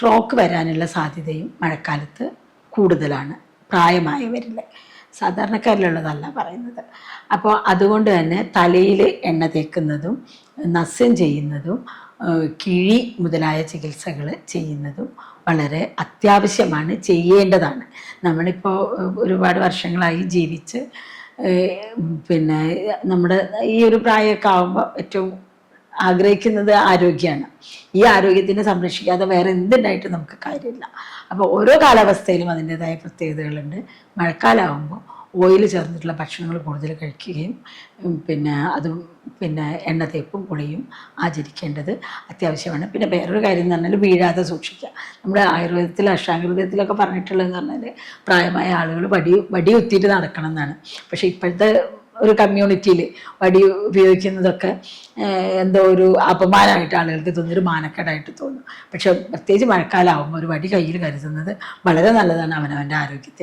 Stroke വരാനുള്ള സാധ്യതയും മഴക്കാലത്ത് കൂടുതലാണ് പ്രായമായവരിൽ, സാധാരണക്കാരിലുള്ളതല്ല പറയുന്നത്. അപ്പോൾ അതുകൊണ്ട് തന്നെ തലയിൽ എണ്ണ തേക്കുന്നതും നസ്യം ചെയ്യുന്നതും കിഴി മുതലായ ചികിത്സകൾ ചെയ്യുന്നതും വളരെ അത്യാവശ്യമാണ്, ചെയ്യേണ്ടതാണ്. നമ്മളിപ്പോൾ ഒരുപാട് വർഷങ്ങളായി ജീവിച്ച് പിന്നെ നമ്മുടെ ഈ ഒരു പ്രായമൊക്കെ ആകുമ്പോൾ ഏറ്റവും ആഗ്രഹിക്കുന്നത് ആരോഗ്യമാണ്. ഈ ആരോഗ്യത്തിനെ സംരക്ഷിക്കാതെ വേറെ എന്തുണ്ടായിട്ട് നമുക്ക് കാര്യമില്ല. അപ്പോൾ ഓരോ കാലാവസ്ഥയിലും അതിൻ്റെതായ പ്രത്യേകതകളുണ്ട്. മഴക്കാലമാകുമ്പോൾ ഓയിൽ ചേർന്നിട്ടുള്ള ഭക്ഷണങ്ങൾ കൂടുതൽ കഴിക്കുകയും പിന്നെ എണ്ണ തേപ്പും കുളിയും ആചരിക്കേണ്ടത് അത്യാവശ്യമാണ്. പിന്നെ വേറൊരു കാര്യം എന്ന് പറഞ്ഞാൽ വീഴാതെ സൂക്ഷിക്കുക. നമ്മുടെ ആയുർവേദത്തിൽ അഷ്ടാംഗഹൃദയത്തിലൊക്കെ പറഞ്ഞിട്ടുള്ളതെന്ന് പറഞ്ഞാൽ പ്രായമായ ആളുകൾ വടി കുത്തിയിട്ട് നടക്കണം എന്നാണ്. പക്ഷേ ഇപ്പോഴത്തെ ഒരു കമ്മ്യൂണിറ്റിയിൽ വടി ഉപയോഗിക്കുന്നതൊക്കെ എന്തോ ഒരു അപമാനമായിട്ട് ആളുകൾക്ക് തോന്നുന്നു, ഒരു മാനക്കേടായിട്ട് തോന്നും. പക്ഷെ പ്രത്യേകിച്ച് മഴക്കാലമാകുമ്പോൾ ഒരു വടി കയ്യിൽ കരുതുന്നത് വളരെ നല്ലതാണ് അവനവൻ്റെ ആരോഗ്യത്തിന്.